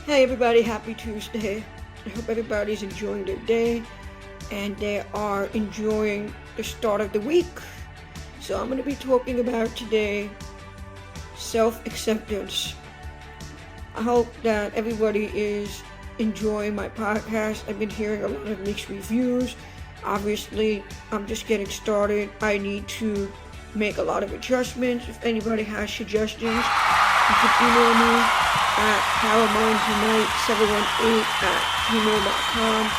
Hey everybody, happy Tuesday. I hope everybody's enjoying their day and they are enjoying the start of the week. So I'm going to be talking about today self-acceptance. I hope that everybody is enjoying my podcast. I've been hearing a lot of mixed reviews. Obviously, I'm just getting started. I need to make a lot of adjustments. If anybody has suggestions, you can email me at powermindunite718@gmail.com,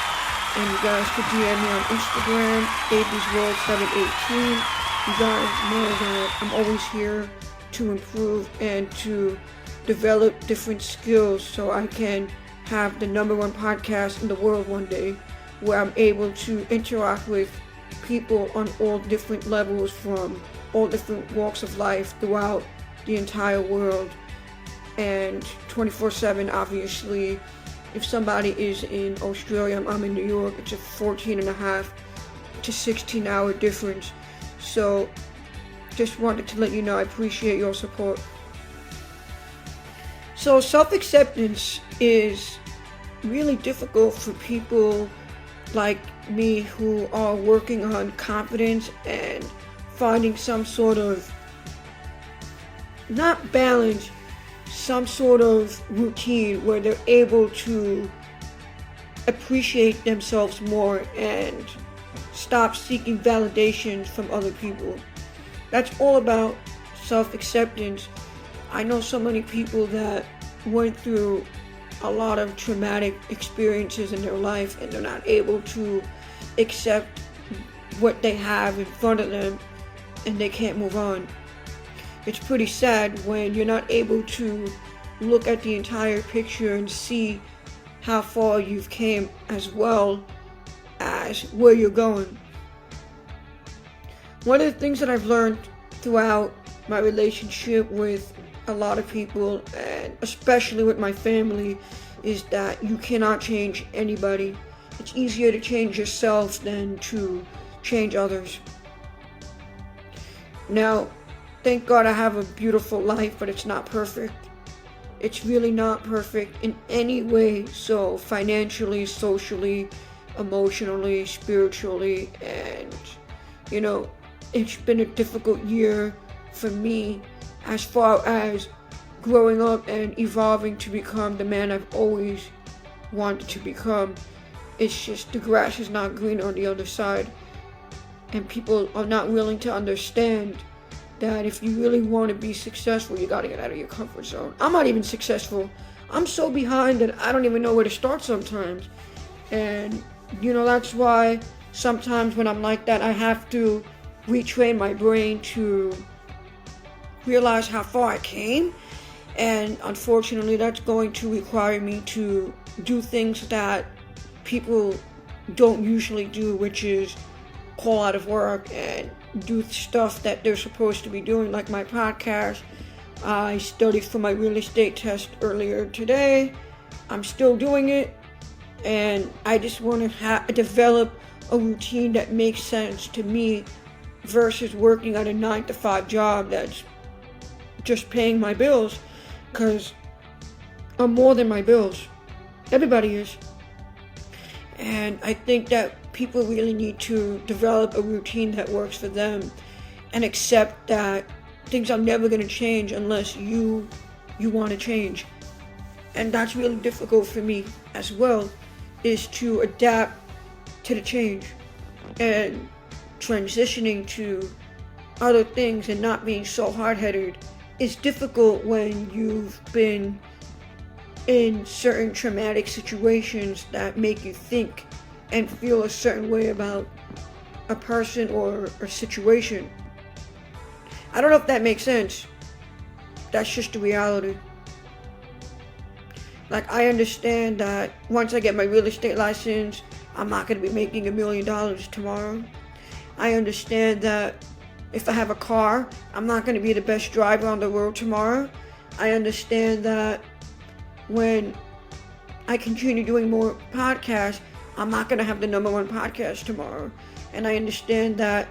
and you guys could DM me on Instagram, abysworld718. You guys know that I'm always here to improve and to develop different skills so I can have the #1 podcast in the world one day, where I'm able to interact with people on all different levels from all different walks of life throughout the entire world. And 24/7, obviously, if somebody is in Australia, I'm in New York, it's a 14.5 to 16 hour difference. So just wanted to let you know I appreciate your support. So self-acceptance is really difficult for people like me who are working on confidence and finding some sort of, not balance, some sort of routine where they're able to appreciate themselves more and stop seeking validation from other people. That's all about self-acceptance. I know so many people that went through a lot of traumatic experiences in their life and they're not able to accept what they have in front of them and they can't move on. It's pretty sad when you're not able to look at the entire picture and see how far you've came as well as where you're going. One of the things that I've learned throughout my relationship with a lot of people, and especially with my family, is that you cannot change anybody. It's easier to change yourself than to change others. Now, thank God I have a beautiful life, but it's not perfect. It's really not perfect in any way. So financially, socially, emotionally, spiritually, and it's been a difficult year for me as far as growing up and evolving to become the man I've always wanted to become. It's just the grass is not green on the other side, and people are not willing to understand that if you really want to be successful, you gotta get out of your comfort zone. I'm not even successful. I'm so behind that I don't even know where to start sometimes. And that's why sometimes when I'm like that, I have to retrain my brain to realize how far I came. And unfortunately, that's going to require me to do things that people don't usually do, which is call out of work and do stuff that they're supposed to be doing, like my podcast. I studied for my real estate test earlier today. I'm still doing it, and I just want to develop a routine that makes sense to me versus working at a 9-to-5 job that's just paying my bills, because I'm more than my bills. Everybody is. And I think that people really need to develop a routine that works for them and accept that things are never going to change unless you want to change. And that's really difficult for me as well, is to adapt to the change and transitioning to other things and not being so hard-headed. It's difficult when you've been in certain traumatic situations that make you think and feel a certain way about a person or a situation. I don't know if that makes sense. That's just the reality. Like, I understand that once I get my real estate license, I'm not going to be making $1 million tomorrow. I understand that if I have a car, I'm not going to be the best driver on the road tomorrow. I understand that when I continue doing more podcasts, I'm not going to have the #1 podcast tomorrow. And I understand that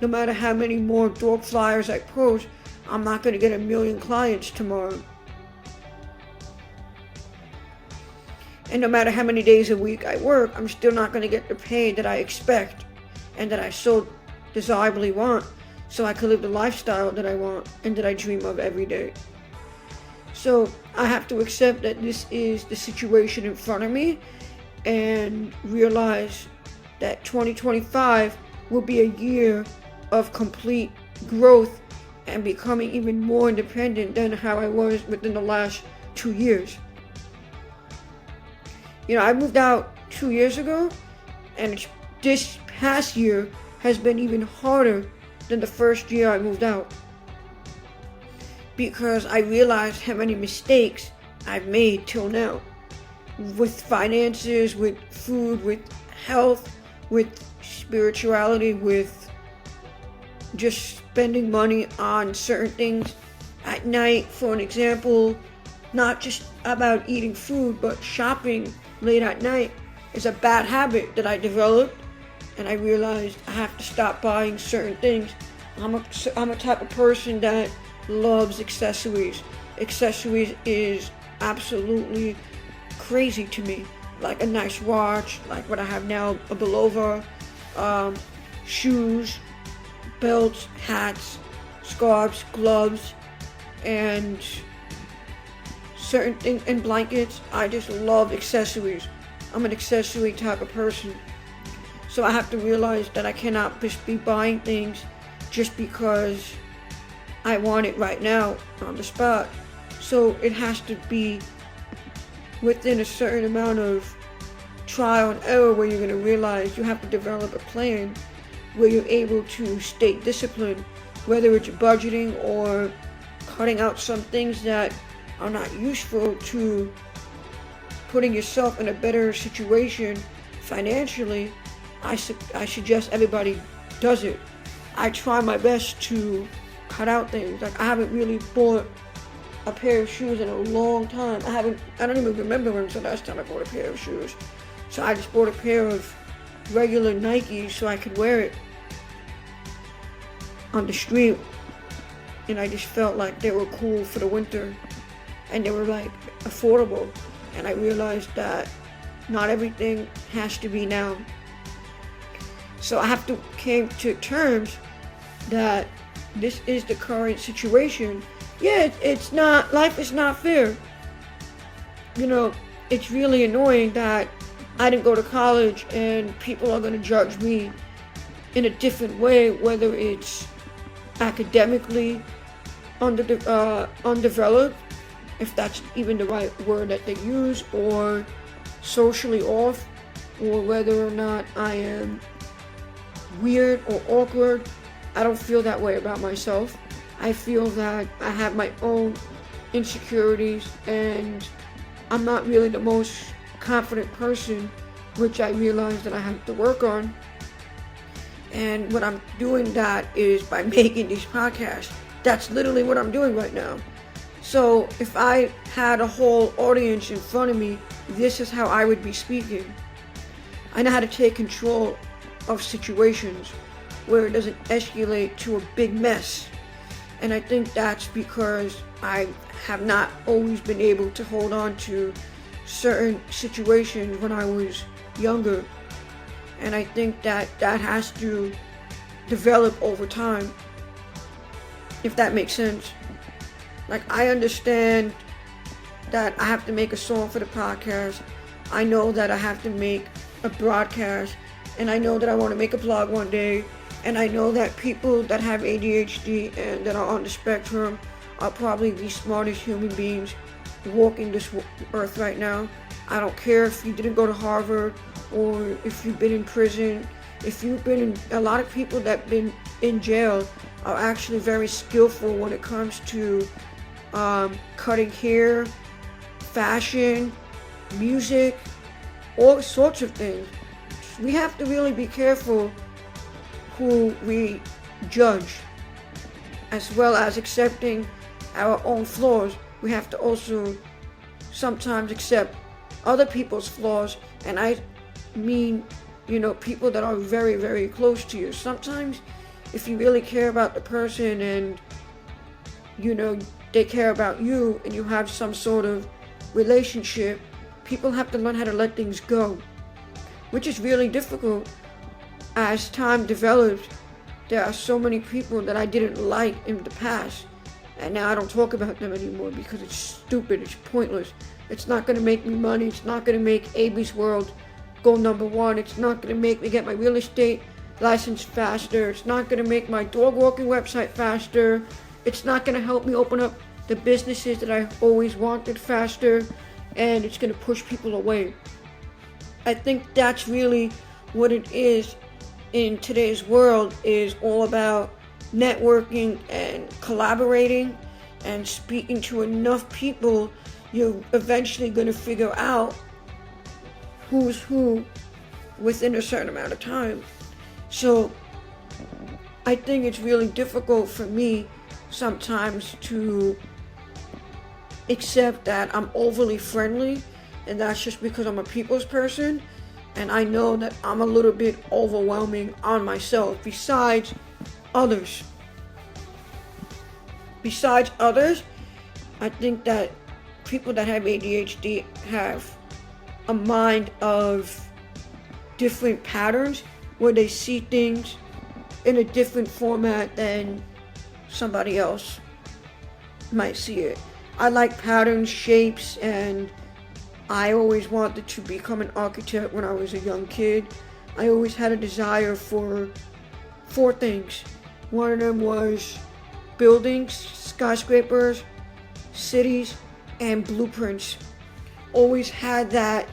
no matter how many more dog flyers I post, I'm not going to get 1 million clients tomorrow. And no matter how many days a week I work, I'm still not going to get the pay that I expect and that I so desirably want, so I can live the lifestyle that I want and that I dream of every day. So I have to accept that this is the situation in front of me and realize that 2025 will be a year of complete growth and becoming even more independent than how I was within the last 2 years. I moved out 2 years ago, and this past year has been even harder than the first year I moved out, because I realized how many mistakes I've made till now, with finances, with food, with health, with spirituality, with just spending money on certain things at night. For an example, not just about eating food, but shopping late at night is a bad habit that I developed, and I realized I have to stop buying certain things. I'm a type of person that loves accessories. Accessories is absolutely crazy to me. Like a nice watch, like what I have now, a Bulova, shoes, belts, hats, scarves, gloves, and certain things, and blankets. I just love accessories. I'm an accessory type of person. So I have to realize that I cannot just be buying things just because I want it right now on the spot. So it has to be within a certain amount of trial and error, where you're going to realize you have to develop a plan where you're able to stay disciplined, whether it's budgeting or cutting out some things that are not useful to putting yourself in a better situation financially. I suggest everybody does it. I try my best to cut out things. Like, I haven't really bought a pair of shoes in a long time. I don't even remember when was the last time I bought a pair of shoes. So I just bought a pair of regular Nikes so I could wear it on the street. And I just felt like they were cool for the winter. And they were like affordable. And I realized that not everything has to be now. So I have to came to terms that this is the current situation. Yeah, it's not, life is not fair. It's really annoying that I didn't go to college and people are going to judge me in a different way, whether it's academically undeveloped, if that's even the right word that they use, or socially off, or whether or not I am weird or awkward. I don't feel that way about myself. I feel that I have my own insecurities, and I'm not really the most confident person, which I realize that I have to work on. And what I'm doing that is by making these podcasts. That's literally what I'm doing right now. So if I had a whole audience in front of me, this is how I would be speaking. I know how to take control of situations where it doesn't escalate to a big mess. And I think that's because I have not always been able to hold on to certain situations when I was younger. And I think that has to develop over time, if that makes sense. Like, I understand that I have to make a song for the podcast. I know that I have to make a broadcast, and I know that I want to make a blog one day, and I know that people that have ADHD and that are on the spectrum are probably the smartest human beings walking this earth right now. I don't care if you didn't go to Harvard or if you've been in prison. If you've been in, a lot of people that have been in jail are actually very skillful when it comes to cutting hair, fashion, music, all sorts of things. We have to really be careful who we judge, as well as accepting our own flaws. We have to also sometimes accept other people's flaws, and I mean, people that are very, very close to you. Sometimes, if you really care about the person and, they care about you and you have some sort of relationship, people have to learn how to let things go, which is really difficult. As time develops, there are so many people that I didn't like in the past, and now I don't talk about them anymore because it's stupid, it's pointless. It's not going to make me money, it's not going to make AB's World go #1, it's not going to make me get my real estate license faster, it's not going to make my dog walking website faster, it's not going to help me open up the businesses that I always wanted faster, and it's going to push people away. I think that's really what it is in today's world, is all about networking and collaborating and speaking to enough people. You're eventually going to figure out who's who within a certain amount of time. So I think it's really difficult for me sometimes to accept that I'm overly friendly, and that's just because I'm a people's person, and I know that I'm a little bit overwhelming on myself. Besides others, I think that people that have ADHD have a mind of different patterns where they see things in a different format than somebody else might see it. I like patterns, shapes, and I always wanted to become an architect when I was a young kid. I always had a desire for 4 things. One of them was buildings, skyscrapers, cities, and blueprints. Always had that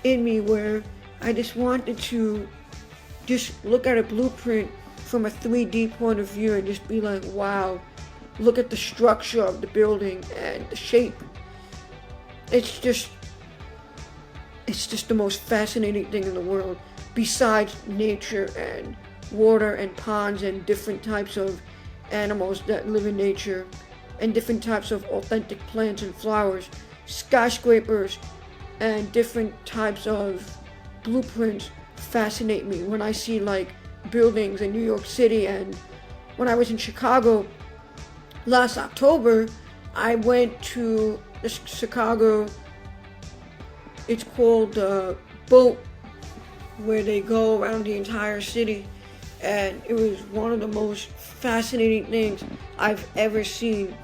in me where I just wanted to just look at a blueprint from a 3D point of view and just be like, wow, look at the structure of the building and the shape. It's just the most fascinating thing in the world, besides nature and water and ponds and different types of animals that live in nature and different types of authentic plants and flowers. Skyscrapers and different types of blueprints fascinate me. When I see like buildings in New York City, and when I was in Chicago last October, I went to the Chicago, it's called the boat, where they go around the entire city, and it was one of the most fascinating things I've ever seen,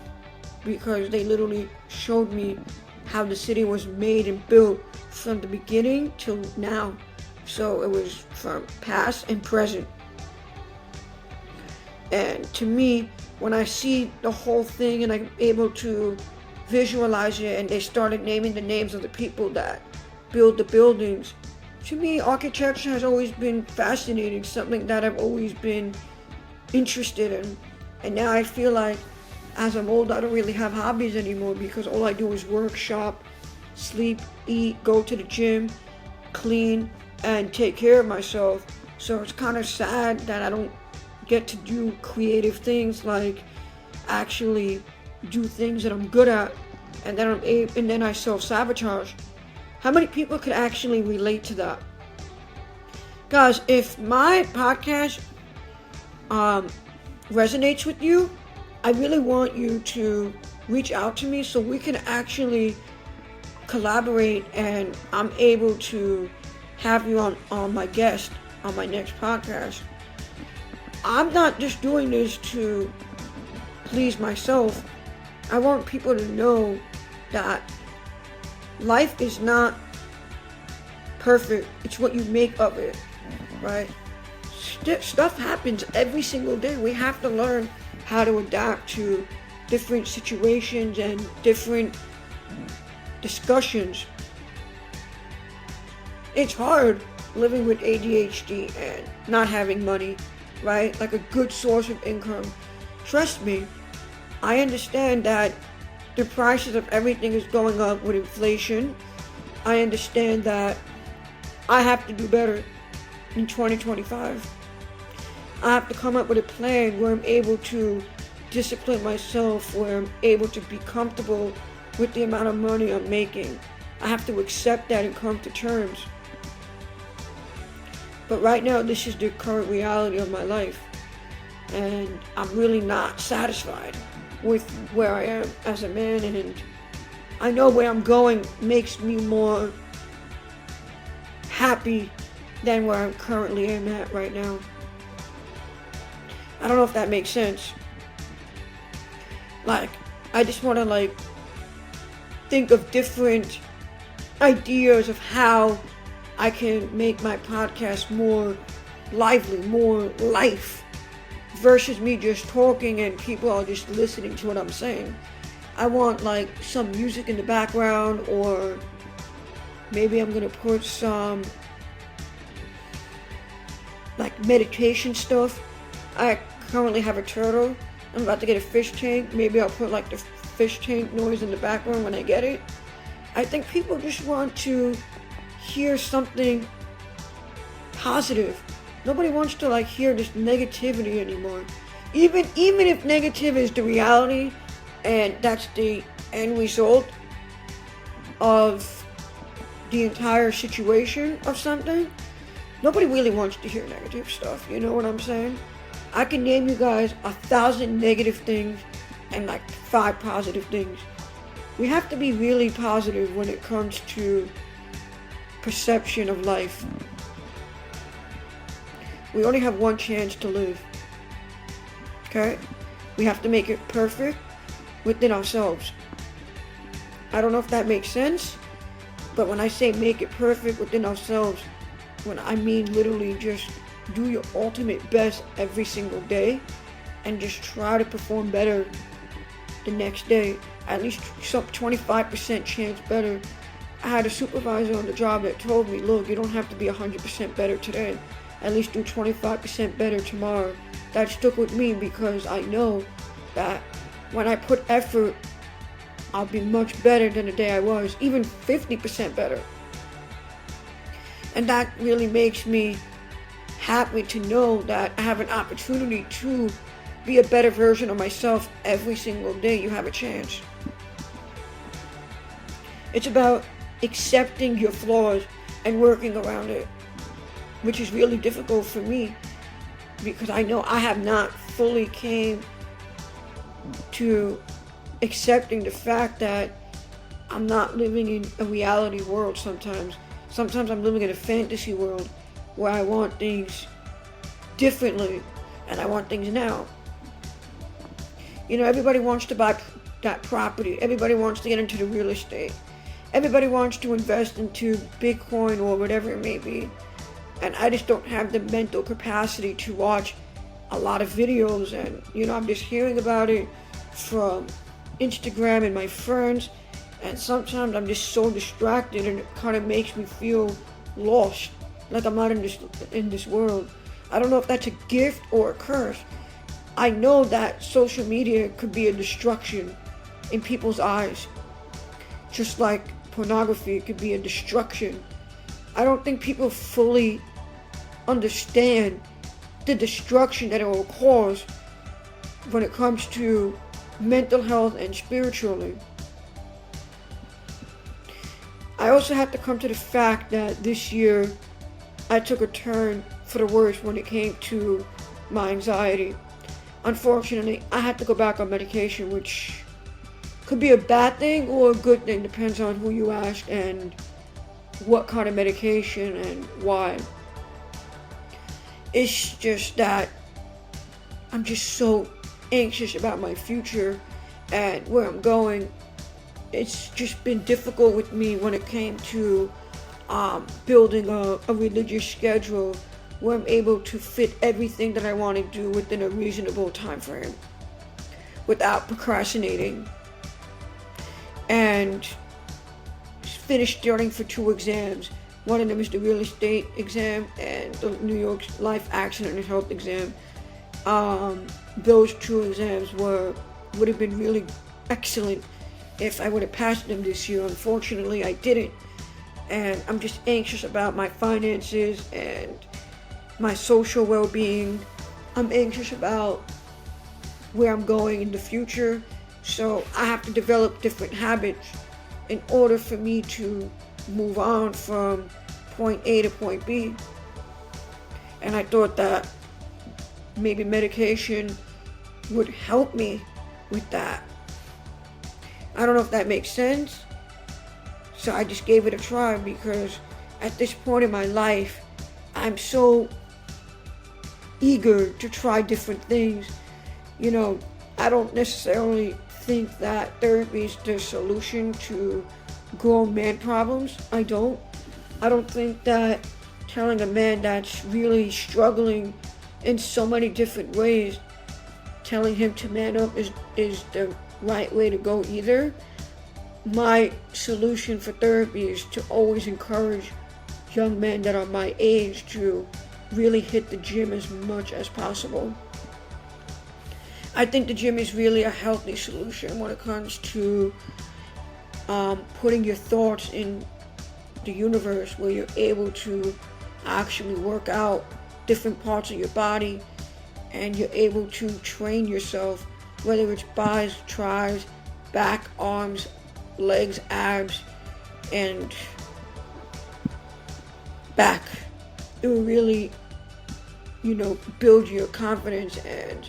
because they literally showed me how the city was made and built from the beginning till now. So it was from past and present. And to me, when I see the whole thing and I'm able to visualize it, and they started naming the names of the people that build the buildings, to me, architecture has always been fascinating, something that I've always been interested in. And now I feel like as I'm old, I don't really have hobbies anymore, because all I do is work, shop, sleep, eat, go to the gym, clean, and take care of myself. So it's kind of sad that I don't get to do creative things, like actually do things that I'm good at, and then I self-sabotage. How many people could actually relate to that? Guys, if my podcast resonates with you, I really want you to reach out to me so we can actually collaborate, and I'm able to have you on my guest on my next podcast. I'm not just doing this to please myself. I want people to know that life is not perfect. It's what you make of it, right? Stuff happens every single day. We have to learn how to adapt to different situations and different discussions. It's hard living with ADHD and not having money, right? Like a good source of income. Trust me, I understand that the prices of everything is going up with inflation. I understand that I have to do better in 2025. I have to come up with a plan where I'm able to discipline myself, where I'm able to be comfortable with the amount of money I'm making. I have to accept that and come to terms. But right now, this is the current reality of my life, and I'm really not satisfied with where I am as a man, and I know where I'm going makes me more happy than where I'm currently am at right now. I don't know if that makes sense. Like, I just want to think of different ideas of how I can make my podcast more lively, more life, versus me just talking and people are just listening to what I'm saying. I want some music in the background, or maybe I'm gonna put some meditation stuff. I currently have a turtle. I'm about to get a fish tank. Maybe I'll put the fish tank noise in the background when I get it. I think people just want to hear something positive. Nobody wants to hear this negativity anymore. Even if negative is the reality and that's the end result of the entire situation of something, nobody really wants to hear negative stuff. You know what I'm saying? I can name you guys 1,000 negative things and 5 positive things. We have to be really positive when it comes to perception of life. We only have one chance to live. Okay? We have to make it perfect within ourselves. I don't know if that makes sense, but when I say make it perfect within ourselves, when I mean literally just do your ultimate best every single day and just try to perform better the next day. At least some 25% chance better. I had a supervisor on the job that told me, look, you don't have to be 100% better today. At least do 25% better tomorrow. That stuck with me because I know that when I put effort, I'll be much better than the day I was, even 50% better. And that really makes me happy to know that I have an opportunity to be a better version of myself every single day. You have a chance. It's about accepting your flaws and working around it, which is really difficult for me because I know I have not fully came to accepting the fact that I'm not living in a reality world sometimes. Sometimes I'm living in a fantasy world where I want things differently and I want things now. You know, everybody wants to buy that property. Everybody wants to get into the real estate. Everybody wants to invest into Bitcoin or whatever it may be. And I just don't have the mental capacity to watch a lot of videos. And, I'm just hearing about it from Instagram and my friends. And sometimes I'm just so distracted and it kind of makes me feel lost. Like I'm not in this world. I don't know if that's a gift or a curse. I know that social media could be a destruction in people's eyes. Just like pornography could be a destruction. I don't think people fully understand the destruction that it will cause when it comes to mental health and spiritually. I also have to come to the fact that this year I took a turn for the worse when it came to my anxiety. Unfortunately, I had to go back on medication, which could be a bad thing or a good thing, depends on who you ask and what kind of medication and why. It's just that I'm just so anxious about my future and where I'm going. It's just been difficult with me when it came to building a religious schedule where I'm able to fit everything that I want to do within a reasonable time frame without procrastinating. And finished studying for 2 exams. One of them is the real estate exam and the New York Life Accident and Health exam. Those 2 exams would have been really excellent if I would have passed them this year. Unfortunately, I didn't. And I'm just anxious about my finances and my social well-being. I'm anxious about where I'm going in the future. So I have to develop different habits in order for me to move on from point A to point B. And I thought that maybe medication would help me with that. I don't know if that makes sense, So I just gave it a try because at this point in my life, I'm so eager to try different things. You know, I don't necessarily think that therapy is the solution to grown man problems. I don't think that telling a man that's really struggling in so many different ways, telling him to man up is the right way to go either. My solution for therapy is to always encourage young men that are my age to really hit the gym as much as possible. I think the gym is really a healthy solution when it comes to putting your thoughts in the universe, where you're able to actually work out different parts of your body and you're able to train yourself, whether it's buys, tries, back, arms, legs, abs, and back. It will really, build your confidence and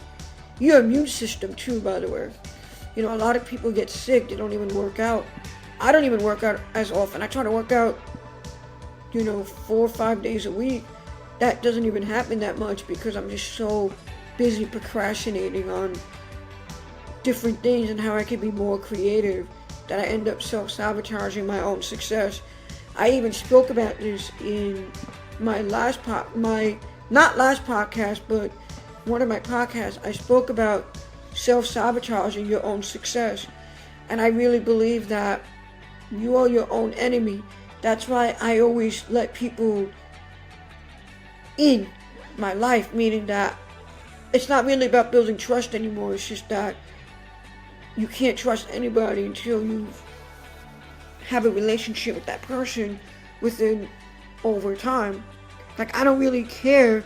your immune system too, by the way. A lot of people get sick, they don't even work out. I don't even work out as often. I try to work out, 4 or 5 days a week. That doesn't even happen that much because I'm just so busy procrastinating on different things and how I can be more creative that I end up self-sabotaging my own success. I even spoke about this in my not last podcast, but one of my podcasts. I spoke about self-sabotaging your own success. And I really believe that you are your own enemy. That's why I always let people in my life, meaning that it's not really about building trust anymore. It's just that you can't trust anybody until you have a relationship with that person over time. Like, I don't really care,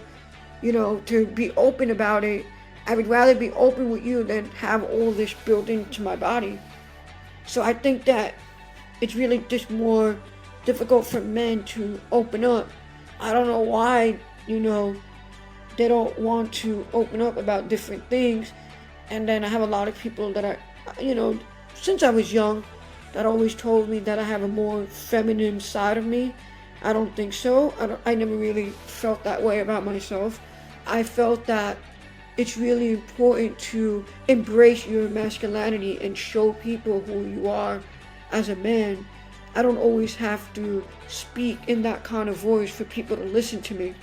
to be open about it. I would rather be open with you than have all this built into my body. So I think that it's really just more difficult for men to open up. I don't know why, they don't want to open up about different things. And then I have a lot of people that since I was young, that always told me that I have a more feminine side of me. I don't think so. I never really felt that way about myself. I felt that it's really important to embrace your masculinity and show people who you are as a man. I don't always have to speak in that kind of voice for people to listen to me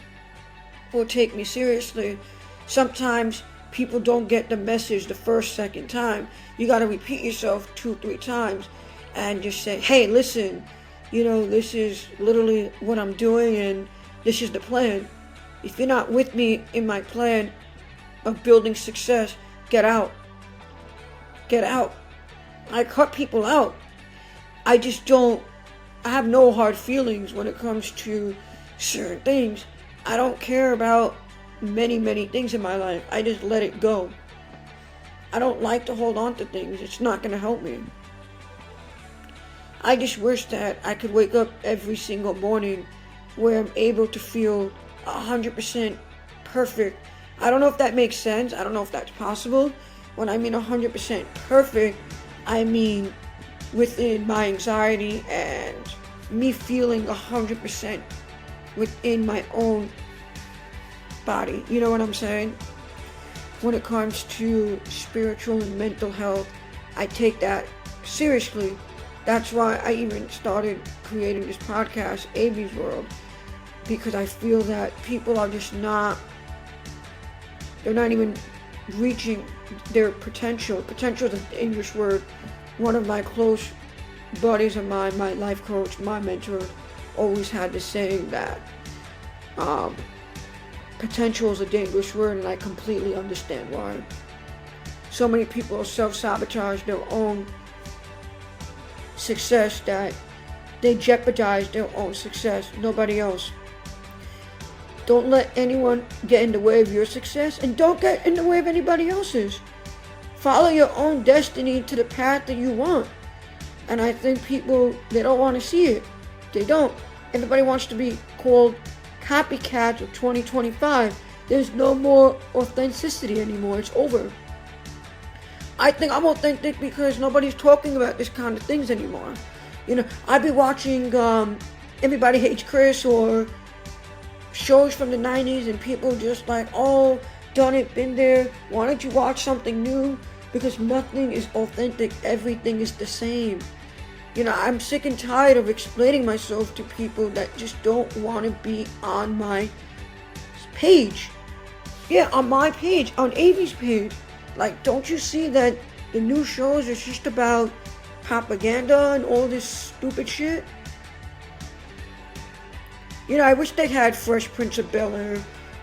or take me seriously. Sometimes people don't get the message the first, second time. You got to repeat yourself 2-3 times and just say, hey, listen, this is literally what I'm doing and this is the plan. If you're not with me in my plan of building success, get out. Get out. I cut people out. I have no hard feelings when it comes to certain things. I don't care about many, many things in my life. I just let it go. I don't like to hold on to things. It's not going to help me. I just wish that I could wake up every single morning where I'm able to feel 100% perfect. I don't know if that makes sense. I don't know if that's possible. When I mean 100% perfect, I mean within my anxiety and me feeling 100% within my own body. You know what I'm saying? When it comes to spiritual and mental health, I take that seriously. That's why I even started creating this podcast, AB's World, because I feel that people are just they're not even reaching their potential. Potential is an English word. One of my close buddies of mine, my life coach, my mentor, always had this saying that potential is a dangerous word, and I completely understand why. So many people self-sabotage their own success that they jeopardize their own success, nobody else. Don't let anyone get in the way of your success, and don't get in the way of anybody else's. Follow your own destiny to the path that you want. And I think people, they don't want to see it. They don't. Everybody wants to be called copycats of 2025. There's no more authenticity anymore. It's over. I think I'm authentic because nobody's talking about this kind of things anymore. I'd be watching Everybody Hates Chris or shows from the 90s, and people just like, oh, done it, been there. Why don't you watch something new? Because nothing is authentic. Everything is the same. I'm sick and tired of explaining myself to people that just don't want to be on my page. Yeah, on my page, on Avi's page. Like, don't you see that the new shows is just about propaganda and all this stupid shit? I wish they had Fresh Prince of Bel-Air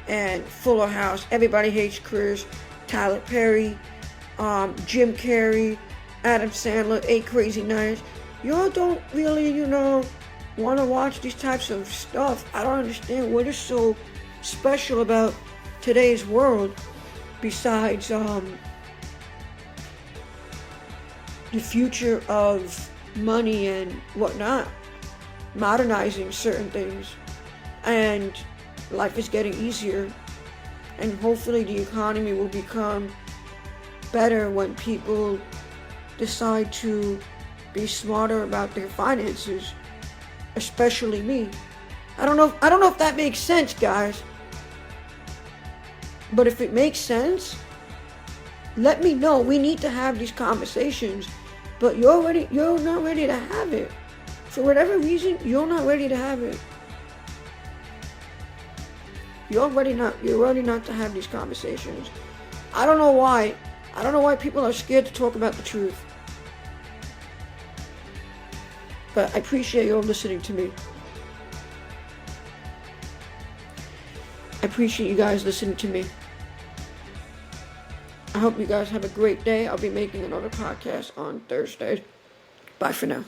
and Fuller House, Everybody Hates Chris, Tyler Perry, Jim Carrey, Adam Sandler, 8 Crazy Nights. Y'all don't really, want to watch these types of stuff. I don't understand what is so special about today's world besides the future of money and whatnot, modernizing certain things, and life is getting easier, and hopefully the economy will become better when people decide to be smarter about their finances, especially me. I don't know if that makes sense, guys. But if it makes sense, let me know. We need to have these conversations. But you're not ready to have it. For whatever reason, you're not ready to have it. You're ready not to have these conversations. I don't know why. I don't know why people are scared to talk about the truth. But I appreciate you all listening to me. I appreciate you guys listening to me. I hope you guys have a great day. I'll be making another podcast on Thursday. Bye for now.